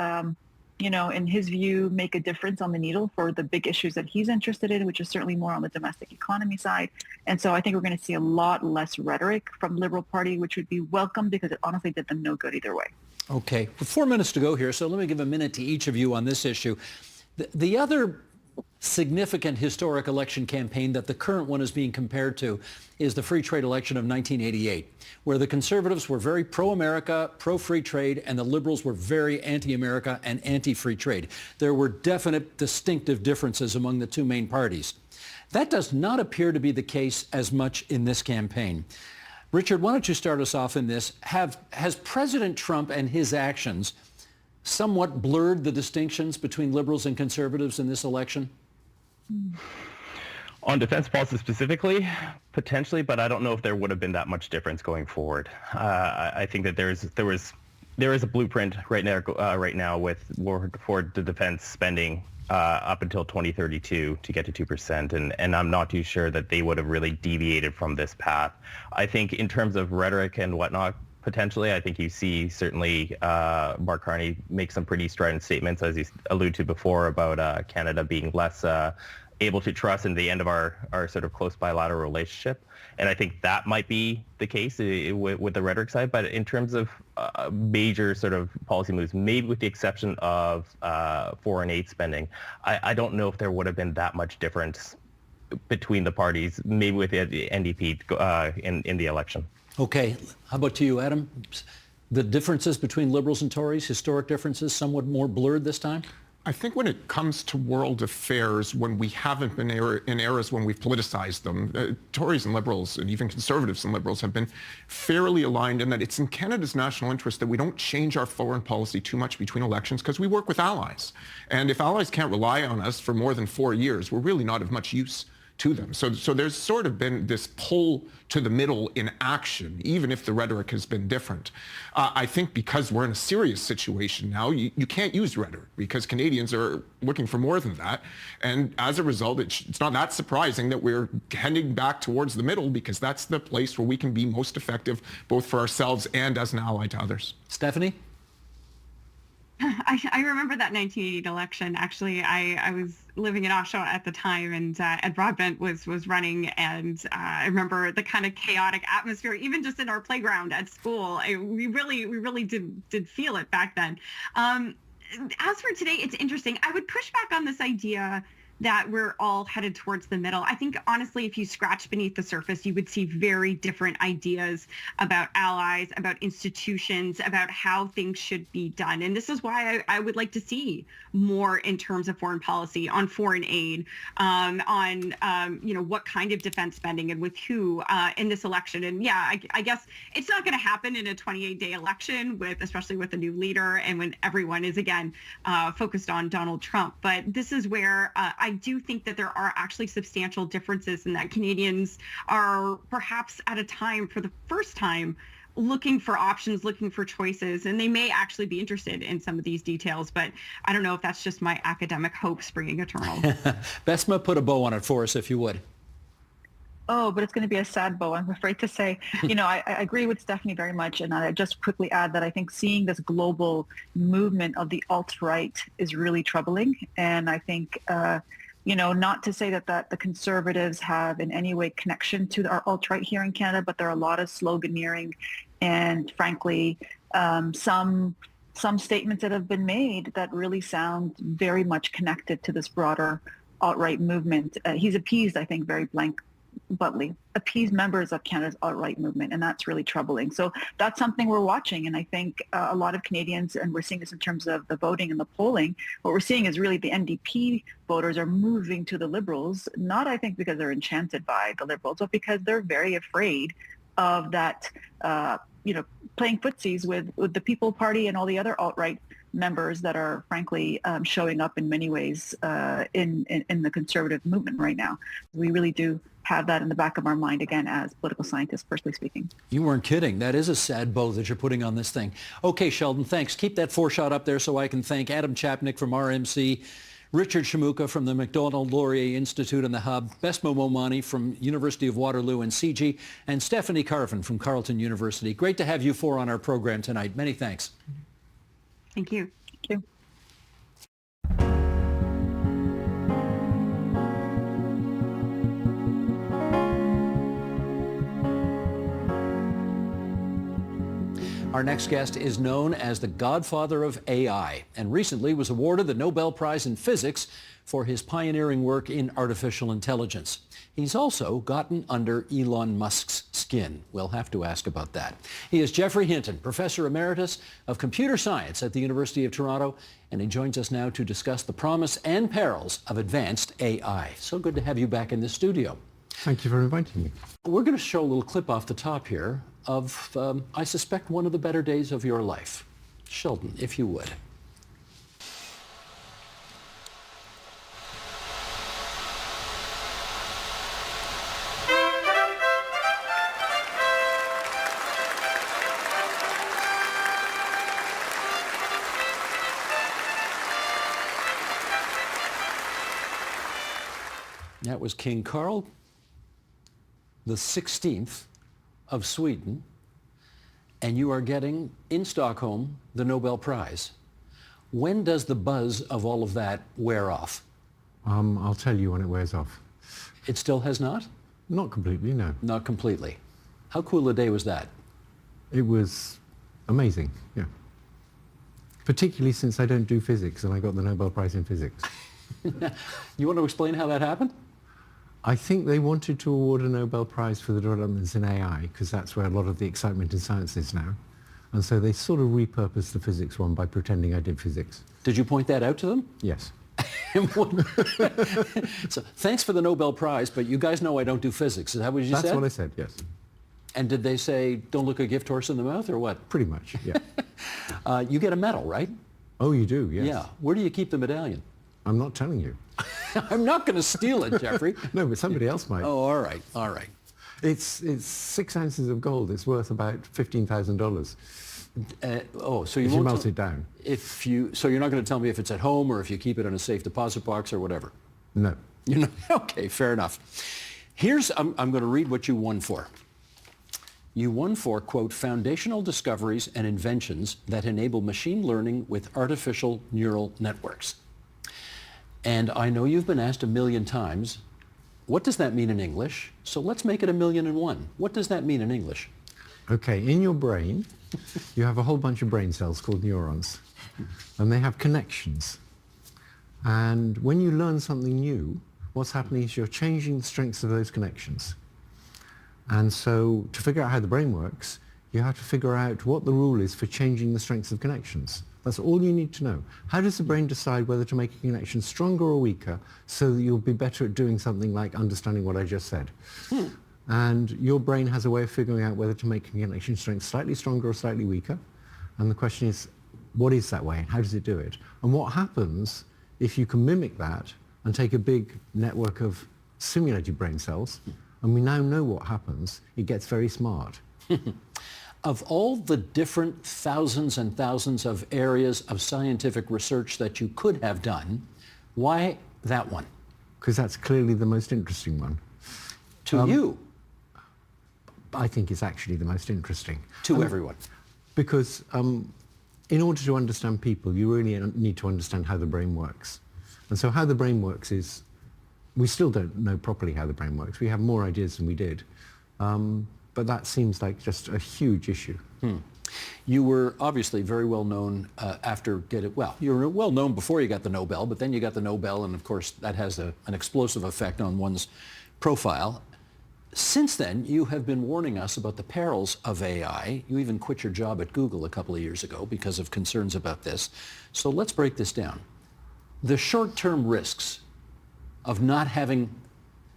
in his view, make a difference on the needle for the big issues that he's interested in, which is certainly more on the domestic economy side. And so I think we're going to see a lot less rhetoric from the Liberal Party, which would be welcome because it honestly did them no good either way. Okay, 4 minutes to go here, so let me give a minute to each of you on this issue. The other significant historic election campaign that the current one is being compared to is the free trade election of 1988, where the conservatives were very pro-America, pro-free trade, and the liberals were very anti-America and anti-free trade. There were definite distinctive differences among the two main parties. That does not appear to be the case as much in this campaign. Richard, why don't you start us off in this? Has President Trump and his actions somewhat blurred the distinctions between liberals and conservatives in this election? On defense policy specifically, potentially, but I don't know if there would have been that much difference going forward. I think that there is a blueprint right now for the defense spending up until 2032 to get to 2%, and I'm not too sure that they would have really deviated from this path. I think in terms of rhetoric and whatnot, potentially, I think you see certainly Mark Carney make some pretty strident statements, as you alluded to before, about Canada being less able to trust in the end of our sort of close bilateral relationship. And I think that might be the case with the rhetoric side. But in terms of major sort of policy moves, maybe with the exception of foreign aid spending, I don't know if there would have been that much difference between the parties, maybe with the NDP in the election. Okay, how about to you, Adam? The differences between liberals and Tories, historic differences, somewhat more blurred this time? I think when it comes to world affairs, when we haven't been in eras when we've politicized them, Tories and Liberals, and even Conservatives and Liberals, have been fairly aligned in that it's in Canada's national interest that we don't change our foreign policy too much between elections because we work with allies. And if allies can't rely on us for more than 4 years, we're really not of much use to them. So there's sort of been this pull to the middle in action, even if the rhetoric has been different. I think because we're in a serious situation now, you can't use rhetoric because Canadians are looking for more than that. And as a result, it's not that surprising that we're heading back towards the middle because that's the place where we can be most effective, both for ourselves and as an ally to others. Stephanie? I remember that 1980 election. Actually, I was living in Oshawa at the time, and Ed Broadbent was running, and I remember the kind of chaotic atmosphere, even just in our playground at school. We really did feel it back then. As for today, it's interesting. I would push back on this idea that we're all headed towards the middle. I think, honestly, if you scratch beneath the surface, you would see very different ideas about allies, about institutions, about how things should be done. And this is why I would like to see more in terms of foreign policy, on foreign aid, on what kind of defense spending and with who in this election. And yeah, I guess it's not going to happen in a 28-day election, especially with a new leader and when everyone is, again, focused on Donald Trump. But this is where I do think that there are actually substantial differences, and that Canadians are perhaps at a time, for the first time, looking for options, looking for choices, and they may actually be interested in some of these details, but I don't know if that's just my academic hope springing eternal. Besma, put a bow on it for us, if you would. Oh, but it's going to be a sad bow, I'm afraid to say. I agree with Stephanie very much, and I just quickly add that I think seeing this global movement of the alt-right is really troubling, and I think not to say that the Conservatives have in any way connection to our alt-right here in Canada, but there are a lot of sloganeering and, frankly, some statements that have been made that really sound very much connected to this broader alt-right movement. He's appeased, I think, very bluntly, appease members of Canada's alt-right movement, and that's really troubling. So that's something we're watching, and I think a lot of Canadians, and we're seeing this in terms of the voting and the polling, what we're seeing is really the NDP voters are moving to the Liberals, not I think because they're enchanted by the Liberals, but because they're very afraid of that, playing footsies with the People Party and all the other alt-right members that are frankly showing up in many ways in the Conservative movement right now. We really do have that in the back of our mind again as political scientists, personally speaking. You weren't kidding. That is a sad bow that you're putting on this thing. Okay, Sheldon, thanks. Keep that 4-shot up there so I can thank Adam Chapnick from RMC, Richard Shamuka from the Nobel Laureate Institute and the Hub, Besma Momani from University of Waterloo and CG, and Stephanie Carvin from Carleton University. Great to have you four on our program tonight. Many thanks. Thank you. Thank you. Our next guest is known as the godfather of AI and recently was awarded the Nobel Prize in Physics for his pioneering work in artificial intelligence. He's also gotten under Elon Musk's skin. We'll have to ask about that. He is Geoffrey Hinton, Professor Emeritus of Computer Science at the University of Toronto, and he joins us now to discuss the promise and perils of advanced AI. So good to have you back in the studio. Thank you for inviting me. We're going to show a little clip off the top here of, I suspect, one of the better days of your life. Sheldon, if you would. That was King Carl the 16th of Sweden, and you are getting in Stockholm the Nobel Prize. When does the buzz of all of that wear off? I'll tell you when it wears off. It still has not? Not completely, no. Not completely. How cool a day was that? It was amazing, yeah. Particularly since I don't do physics and I got the Nobel Prize in Physics. You want to explain how that happened? I think they wanted to award a Nobel Prize for the developments in AI because that's where a lot of the excitement in science is now. And so they sort of repurposed the physics one by pretending I did physics. Did you point that out to them? Yes. So thanks for the Nobel Prize, but you guys know I don't do physics. Is that what you said? That's what I said, yes. And did they say, don't look a gift horse in the mouth, or what? Pretty much, yeah. You get a medal, right? Oh, you do, yes. Yeah. Where do you keep the medallion? I'm not telling you. I'm not going to steal it, Geoffrey. No, but somebody else might. Oh, all right, all right. It's 6 ounces of gold. It's worth about $15,000. So you if won't you melt it down. So you're not going to tell me if it's at home or if you keep it in a safe deposit box or whatever? No. You know, okay, fair enough. I'm going to read what you won for. You won for, quote, foundational discoveries and inventions that enable machine learning with artificial neural networks. And I know you've been asked 1,000,000 times, what does that mean in English? So let's make it 1,000,001. What does that mean in English? Okay, in your brain, you have a whole bunch of brain cells called neurons, and they have connections. And when you learn something new, what's happening is you're changing the strengths of those connections. And so to figure out how the brain works, you have to figure out what the rule is for changing the strengths of connections. That's all you need to know. How does the brain decide whether to make a connection stronger or weaker so that you'll be better at doing something like understanding what I just said? And your brain has a way of figuring out whether to make a connection strength slightly stronger or slightly weaker. And the question is, what is that way? How does it do it? And what happens if you can mimic that and take a big network of simulated brain cells, and we now know what happens, it gets very smart. Of all the different thousands and thousands of areas of scientific research that you could have done, why that one? Because that's clearly the most interesting one. To you? I think it's actually the most interesting. To everyone. Because in order to understand people, you really need to understand how the brain works. And so how the brain works is, we still don't know properly how the brain works. We have more ideas than we did. But that seems like just a huge issue. You were obviously very well known you were well known before you got the Nobel, but then you got the Nobel, and of course that has an explosive effect on one's profile. Since then, you have been warning us about the perils of AI. You even quit your job at Google a couple of years ago because of concerns about this. So let's break this down. The short-term risks of not having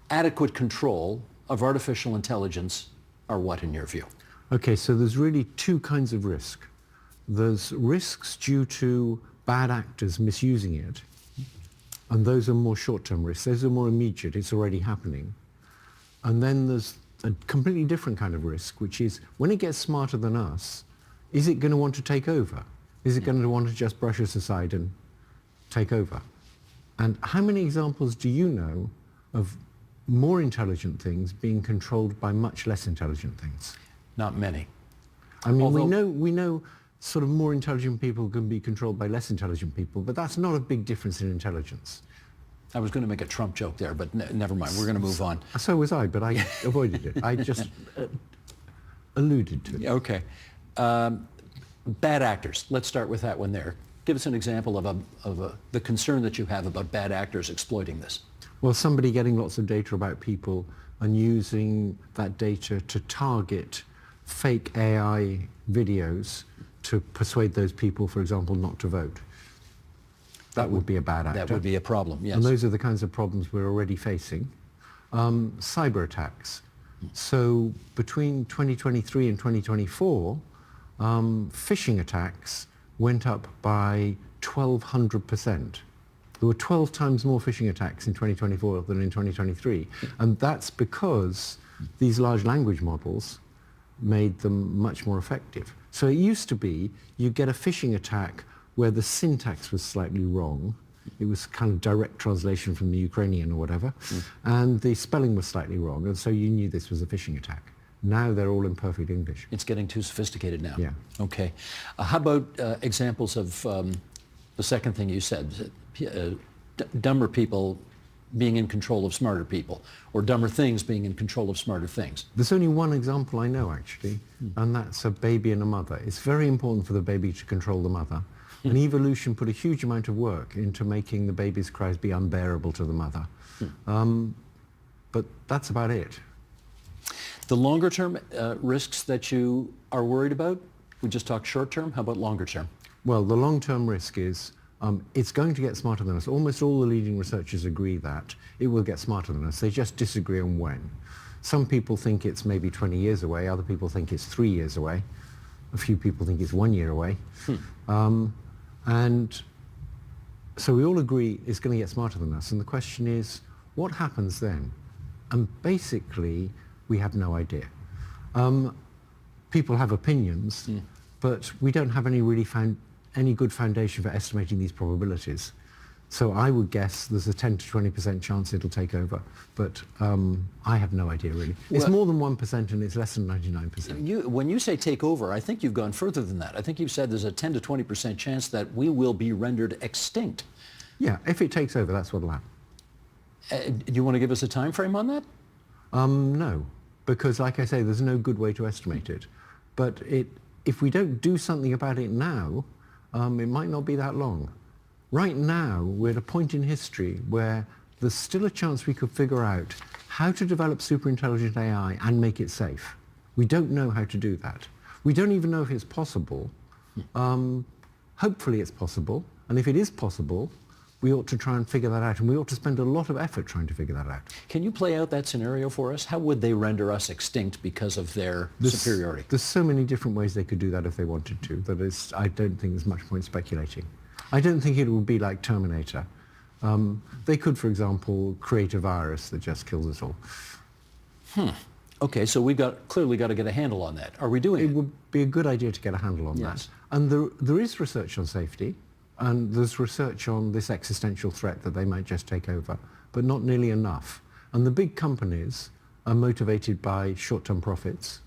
adequate control of artificial intelligence are what in your view? Okay, so there's really two kinds of risk. There's risks due to bad actors misusing it, and those are more short-term risks. Those are more immediate. It's already happening. And then there's a completely different kind of risk, which is when it gets smarter than us, is it going to want to take over? Is it going to want to just brush us aside and take over? And how many examples do you know of more intelligent things being controlled by much less intelligent things? Not many. I mean, Although- we know sort of more intelligent people can be controlled by less intelligent people, but that's not a big difference in intelligence. I was going to make a Trump joke there, but never mind. We're going to move on. So was I, but I avoided it. I just alluded to it. Okay. Bad actors. Let's start with that one there. Give us an example of the concern that you have about bad actors exploiting this. Well, somebody getting lots of data about people and using that data to target fake AI videos to persuade those people, for example, not to vote. That would be a bad actor. That would be a problem, yes. And those are the kinds of problems we're already facing. Cyber attacks. So between 2023 and 2024, phishing attacks went up by 1,200%. There were 12 times more phishing attacks in 2024 than in 2023. And that's because these large language models made them much more effective. So it used to be you get a phishing attack where the syntax was slightly wrong. It was kind of direct translation from the Ukrainian or whatever. And the spelling was slightly wrong. And so you knew this was a phishing attack. Now they're all in perfect English. It's getting too sophisticated now. Yeah. Okay. How about examples of the second thing you said, dumber people being in control of smarter people, or dumber things being in control of smarter things? There's only one example I know, actually, and that's a baby and a mother. It's very important for the baby to control the mother. And evolution put a huge amount of work into making the baby's cries be unbearable to the mother. But that's about it. The longer term risks that you are worried about, we just talked short term, how about longer term? Well, the long-term risk is it's going to get smarter than us. Almost all the leading researchers agree that it will get smarter than us. They just disagree on when. Some people think it's maybe 20 years away. Other people think it's 3 years away. A few people think it's 1 year away. And so we all agree it's going to get smarter than us. And the question is, what happens then? And basically, we have no idea. People have opinions, but we don't have any good foundation for estimating these probabilities. So I would guess there's a 10 to 20% chance it'll take over, but I have no idea really. It's more than 1% and it's less than 99%. When you say take over, I think you've gone further than that. I think you've said there's a 10 to 20% chance that we will be rendered extinct. Yeah, if it takes over, that's what'll happen. Do you want to give us a time frame on that? No, because like I say, there's no good way to estimate it. But if we don't do something about it now, it might not be that long. Right now, we're at a point in history where there's still a chance we could figure out how to develop superintelligent AI and make it safe. We don't know how to do that. We don't even know if it's possible. Hopefully it's possible. And if it is possible, we ought to try and figure that out. And we ought to spend a lot of effort trying to figure that out. Can you play out that scenario for us? How would they render us extinct because of their superiority? There's so many different ways they could do that if they wanted to, that I don't think there's much point speculating. I don't think it would be like Terminator. They could, for example, create a virus that just kills us all. Okay, so we've clearly got to get a handle on that. Are we doing it? It would be a good idea to get a handle on that. And there is research on safety, and there's research on this existential threat that they might just take over, but not nearly enough. And the big companies are motivated by short-term profits.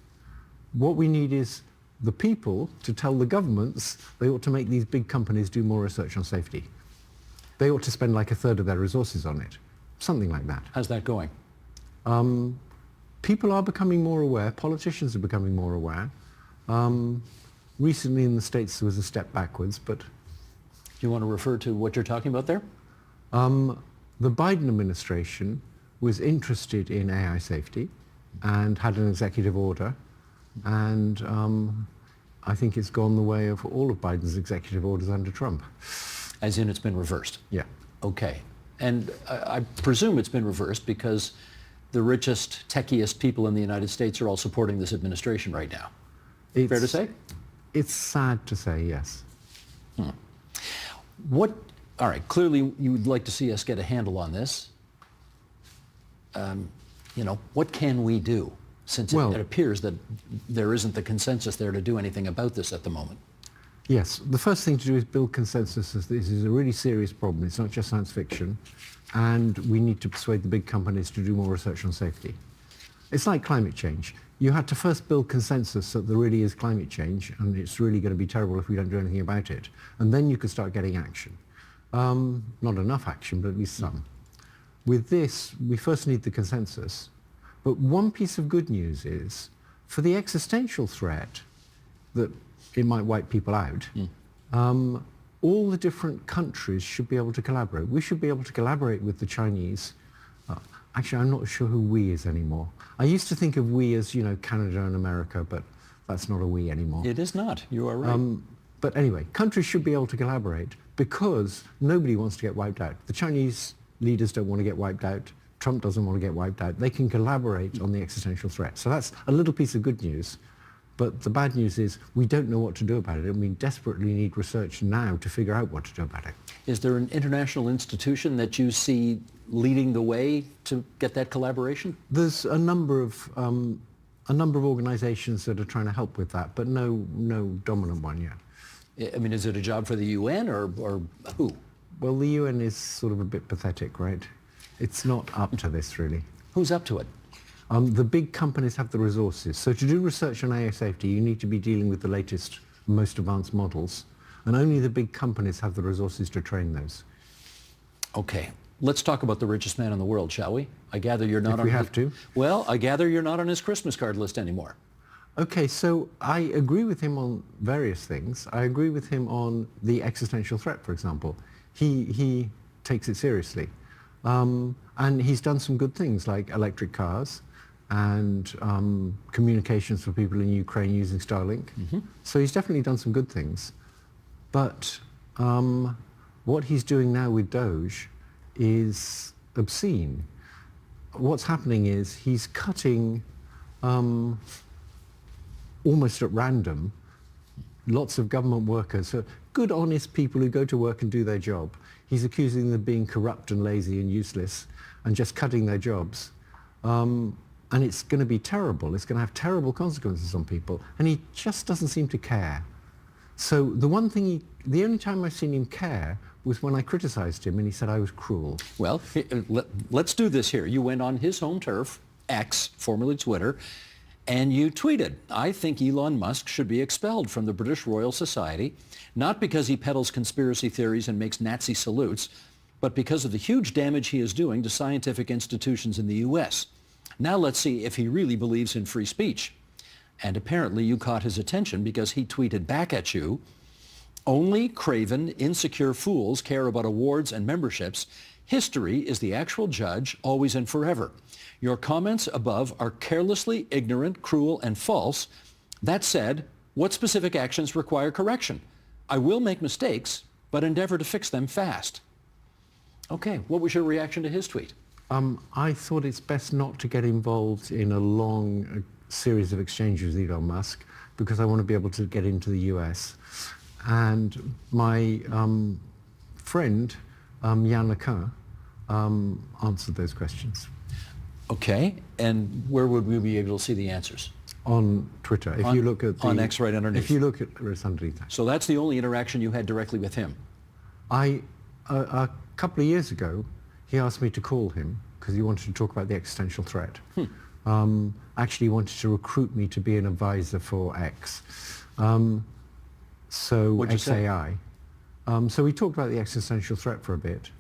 What we need is the people to tell the governments they ought to make these big companies do more research on safety. They ought to spend like a third of their resources on it. Something like that. How's that going? People are becoming more aware. Politicians are becoming more aware. Recently in the States there was a step backwards, but... Do you want to refer to what you're talking about there? The Biden administration was interested in AI safety and had an executive order. And I think it's gone the way of all of Biden's executive orders under Trump. As in it's been reversed? Yeah. Okay. And I presume it's been reversed because the richest, techiest people in the United States are all supporting this administration right now. Fair to say? It's sad to say, yes. All right, clearly you would like to see us get a handle on this. what can we do? Since Well, it appears that there isn't the consensus there to do anything about this at the moment. Yes, the first thing to do is build consensus that this is a really serious problem. It's not just science fiction, and we need to persuade the big companies to do more research on safety. It's like climate change. You had to first build consensus that there really is climate change, and it's really going to be terrible if we don't do anything about it. And then you could start getting action. Not enough action, but at least some. With this, we first need the consensus. But one piece of good news is, for the existential threat that it might wipe people out, all the different countries should be able to collaborate. We should be able to collaborate with the Chinese. Actually, I'm not sure who we is anymore. I used to think of we as, Canada and America, but that's not a we anymore. It is not. You are right. But anyway, countries should be able to collaborate because nobody wants to get wiped out. The Chinese leaders don't want to get wiped out. Trump doesn't want to get wiped out. They can collaborate on the existential threat. So that's a little piece of good news. But the bad news is we don't know what to do about it, and we desperately need research now to figure out what to do about it. Is there an international institution that you see leading the way to get that collaboration? There's a number of organizations that are trying to help with that, but no dominant one yet. I mean, is it a job for the UN or who? Well, the UN is sort of a bit pathetic, right? It's not up to this, really. Who's up to it? The big companies have the resources. So to do research on AI safety, you need to be dealing with the latest, most advanced models. And only the big companies have the resources to train those. Okay. Let's talk about the richest man in the world, shall we? I gather you're not If on we have to. Well, I gather you're not on his Christmas card list anymore. Okay, so I agree with him on various things. I agree with him on the existential threat, for example. He takes it seriously. And he's done some good things like electric cars and communications for people in Ukraine using Starlink. So he's definitely done some good things. But what he's doing now with Doge is obscene. What's happening is he's cutting almost at random lots of government workers, so good, honest people who go to work and do their job. He's accusing them of being corrupt and lazy and useless and just cutting their jobs. And it's going to be terrible. It's going to have terrible consequences on people. And he just doesn't seem to care. So the only time I've seen him care was when I criticized him and he said I was cruel. Well, let's do this here. You went on his home turf, X, formerly Twitter, and you tweeted, "I think Elon Musk should be expelled from the British Royal Society, not because he peddles conspiracy theories and makes Nazi salutes, but because of the huge damage he is doing to scientific institutions in the U.S. Now let's see if he really believes in free speech." And apparently you caught his attention because he tweeted back at you, "Only craven, insecure fools care about awards and memberships. History is the actual judge, always and forever. Your comments above are carelessly ignorant, cruel, and false. That said, what specific actions require correction? I will make mistakes, but endeavor to fix them fast." Okay, what was your reaction to his tweet? I thought it's best not to get involved in a long series of exchanges with Elon Musk because I want to be able to get into the US. And my friend, Yann LeCun, answered those questions. Okay, and where would we be able to see the answers? On Twitter. If you look at on X right underneath. If you look at it's underneath that. So that's the only interaction you had directly with him? A couple of years ago, he asked me to call him because he wanted to talk about the existential threat. Actually, he wanted to recruit me to be an advisor for X. So What'd you say? XAI. So we talked about the existential threat for a bit.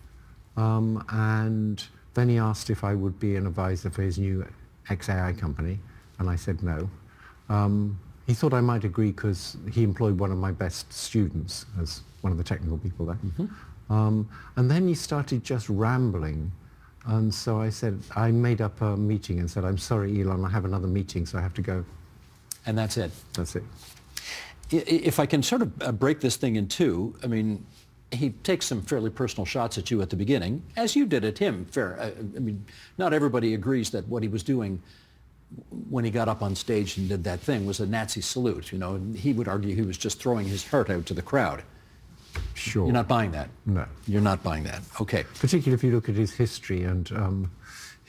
And then he asked if I would be an advisor for his new XAI company. And I said no. He thought I might agree because he employed one of my best students as one of the technical people there. And then he started just rambling. And so I made up a meeting and said, "I'm sorry, Elon, I have another meeting, so I have to go." And that's it? That's it. If I can sort of break this thing in two, I mean, he takes some fairly personal shots at you at the beginning, as you did at him. I mean, not everybody agrees that what he was doing when he got up on stage and did that thing was a Nazi salute. And he would argue he was just throwing his heart out to the crowd. Sure. You're not buying that? No. You're not buying that. Okay. Particularly if you look at his history and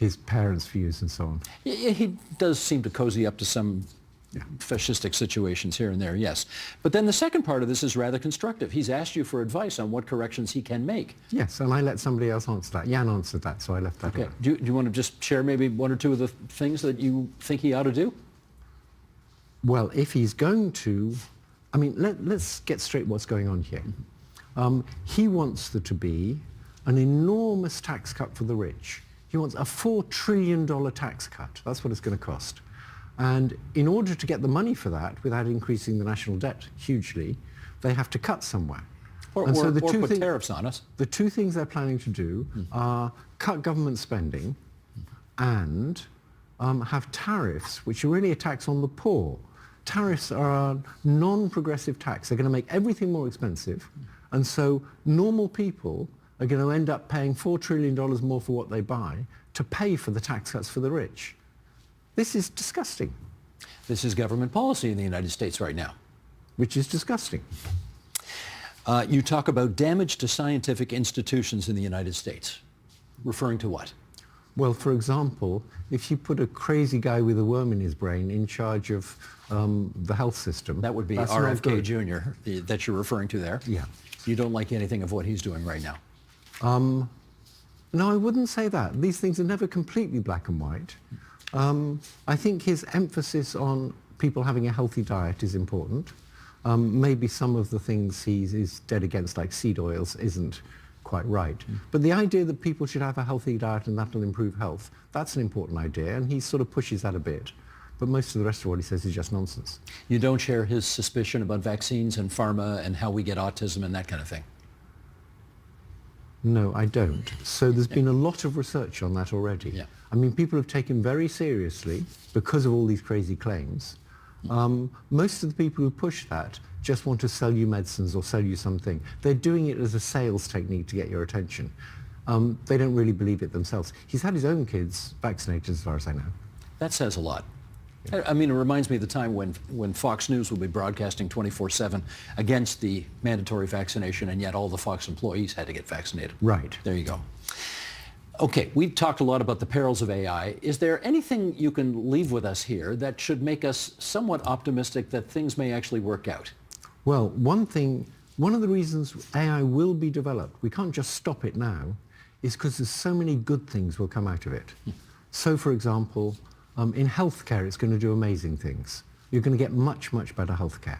his parents' views and so on. He does seem to cozy up to some fascistic situations here and there, yes. But then the second part of this is rather constructive. He's asked you for advice on what corrections he can make. Yes, and I let somebody else answer that. Jan answered that, so I left that. Okay. Do you want to just share maybe one or two of the things that you think he ought to do? Well, if he's going to, I mean, let's get straight what's going on here. He wants there to be an enormous tax cut for the rich. He wants a $4 trillion tax cut. That's what it's going to cost. And in order to get the money for that without increasing the national debt hugely, they have to cut somewhere. Or put tariffs on us. The two things they're planning to do are cut government spending and have tariffs, which are really a tax on the poor. Tariffs are a non-progressive tax. They're going to make everything more expensive. And so normal people are going to end up paying $4 trillion more for what they buy to pay for the tax cuts for the rich. This is disgusting. This is government policy in the United States right now. Which is disgusting. You talk about damage to scientific institutions in the United States. Referring to what? Well, for example, if you put a crazy guy with a worm in his brain in charge of the health system... That would be RFK Jr. That you're referring to there. Yeah. You don't like anything of what he's doing right now. No, I wouldn't say that. These things are never completely black and white. I think his emphasis on people having a healthy diet is important. Maybe some of the things he's dead against, like seed oils, isn't quite right. But the idea that people should have a healthy diet and that will improve health, that's an important idea, and he sort of pushes that a bit. But most of the rest of what he says is just nonsense. You don't share his suspicion about vaccines and pharma and how we get autism and that kind of thing? No, I don't. So there's been a lot of research on that already. Yeah. I mean, people have taken very seriously, because of all these crazy claims. Most of the people who push that just want to sell you medicines or sell you something. They're doing it as a sales technique to get your attention. They don't really believe it themselves. He's had his own kids vaccinated, as far as I know. That says a lot. I mean, it reminds me of the time when Fox News will be broadcasting 24/7 against the mandatory vaccination, and yet all the Fox employees had to get vaccinated. Right. There you go. Okay, we've talked a lot about the perils of AI. Is there anything you can leave with us here that should make us somewhat optimistic that things may actually work out? Well, one of the reasons AI will be developed, we can't just stop it now, is because there's so many good things will come out of it. So, for example, in healthcare, it's going to do amazing things. You're going to get much, much better healthcare.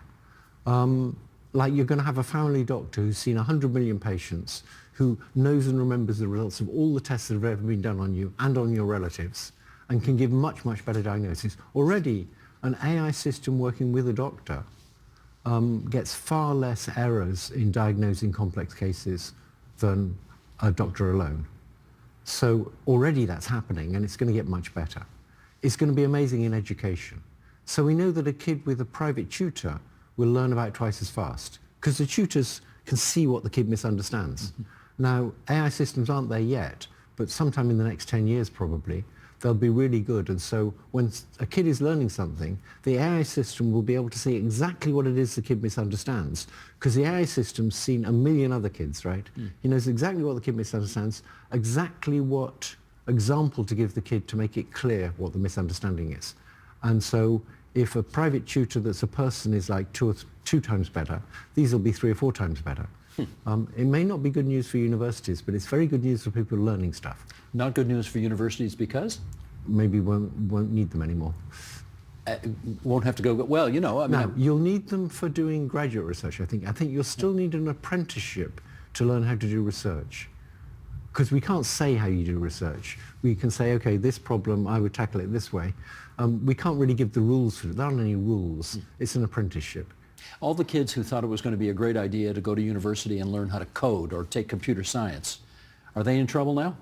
Like you're going to have a family doctor who's seen 100 million patients, who knows and remembers the results of all the tests that have ever been done on you and on your relatives, and can give much, much better diagnosis. Already, an AI system working with a doctor gets far less errors in diagnosing complex cases than a doctor alone. So already that's happening, and it's going to get much better. It's going to be amazing in education. So we know that a kid with a private tutor will learn about twice as fast, because the tutors can see what the kid misunderstands. Now, AI systems aren't there yet, but sometime in the next 10 years probably, they'll be really good. And so when a kid is learning something, the AI system will be able to see exactly what it is the kid misunderstands, because the AI system's seen a million other kids, right? He knows exactly what the kid misunderstands, exactly what example to give the kid to make it clear what the misunderstanding is. And so if a private tutor that's a person is like two times better, these will be 3 or 4 times better. It may not be good news for universities, but it's very good news for people learning stuff. Not good news for universities because? Maybe won't need them anymore. Won't have to go, well, you know, I mean... Now, you'll need them for doing graduate research, I think. I think you'll still need an apprenticeship to learn how to do research. Because we can't say how you do research. We can say, okay, this problem, I would tackle it this way. We can't really give the rules for it. There aren't any rules. It's an apprenticeship. All the kids who thought it was going to be a great idea to go to university and learn how to code or take computer science, are they in trouble now?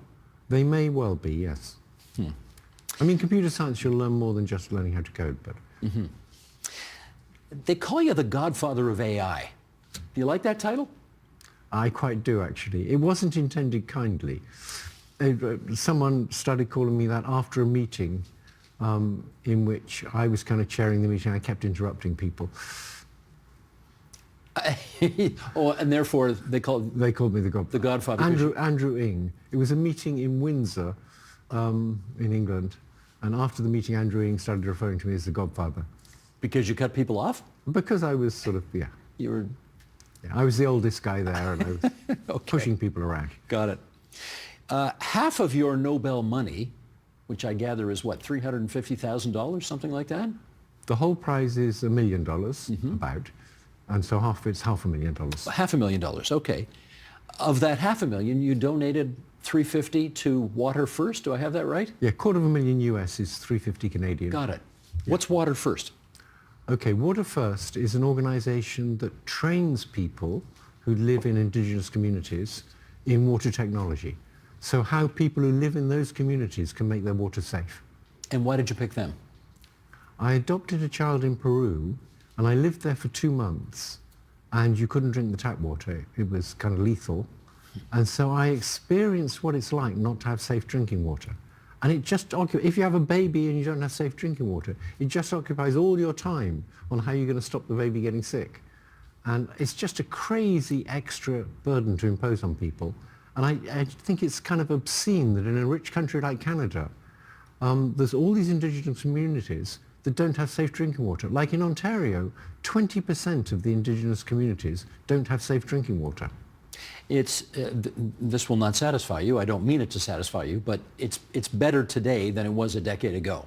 They may well be, yes. I mean, computer science, you'll learn more than just learning how to code, but... They call you the godfather of AI. Do you like that title? I quite do, actually. It wasn't intended kindly. Someone started calling me that after a meeting in which I was kind of chairing the meeting. I kept interrupting people. And therefore they called me the godfather. godfather. Andrew Ng. It was a meeting in Windsor in England. And after the meeting, Andrew Ng started referring to me as the Godfather. Because you cut people off? Because I was sort of, You were... yeah, I was the oldest guy there, and I was Okay. pushing people around. Got it. Half of your Nobel money, which I gather is what, $350,000, something like that? The whole prize is $1 million, about, and so half of it's $500,000. $500,000, okay. Of that $500,000, you donated $350 to Water First. Do I have that right? Yeah, $250,000 US is 350 Canadian. Got it. What's Water First? Okay, Water First is an organization that trains people who live in indigenous communities in water technology. So how people who live in those communities can make their water safe. And why did you pick them? I adopted a child in Peru, and I lived there for 2 months, and you couldn't drink the tap water. It was kind of lethal. And so I experienced what it's like not to have safe drinking water. And it just if you have a baby and you don't have safe drinking water, it just occupies all your time on how you're going to stop the baby getting sick. And it's just a crazy extra burden to impose on people. And I think it's kind of obscene that in a rich country like Canada, there's all these indigenous communities that don't have safe drinking water. Like in Ontario, 20% of the indigenous communities don't have safe drinking water. This will not satisfy you. I don't mean it to satisfy you, but it's better today than it was a decade ago.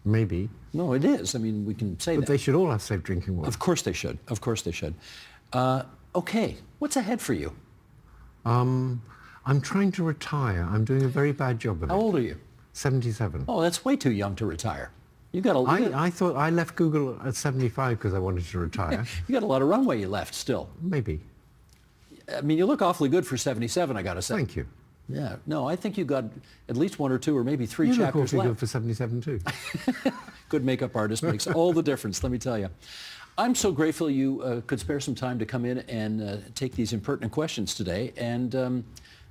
Maybe. No, it is. I mean, we can say But that. they should all have safe drinking water. Of course they should. Of course they should. Okay, what's ahead for you? I'm trying to retire. I'm doing a very bad job of it. How old are you? 77. Oh, that's way too young to retire. You got I thought I left Google at 75 because I wanted to retire. you got a lot of runway you left still. Maybe. I mean, you look awfully good for 77, I got to say. Thank you. Yeah. No, I think you got at least 1 or 2 or maybe 3 You look chapters awfully left. good for 77 too. Good makeup artist makes all the difference, let me tell you. I'm so grateful you could spare some time to come in and take these impertinent questions today. And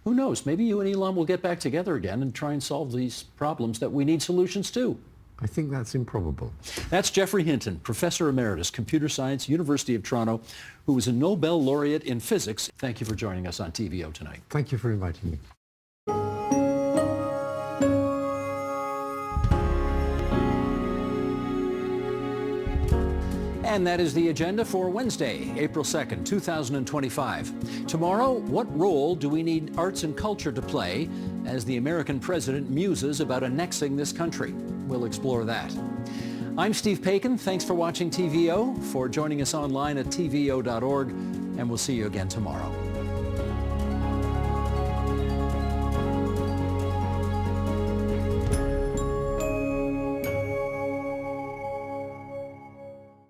who knows, maybe you and Elon will get back together again and try and solve these problems that we need solutions to. I think that's improbable. That's Geoffrey Hinton, Professor Emeritus, Computer Science, University of Toronto, who was a Nobel Laureate in Physics. Thank you for joining us on TVO tonight. Thank you for inviting me. And that is the agenda for Wednesday, April 2nd, 2025. Tomorrow, what role do we need arts and culture to play as the American president muses about annexing this country? We'll explore that. I'm Steve Paikin. Thanks for watching TVO, for joining us online at tvo.org, and we'll see you again tomorrow.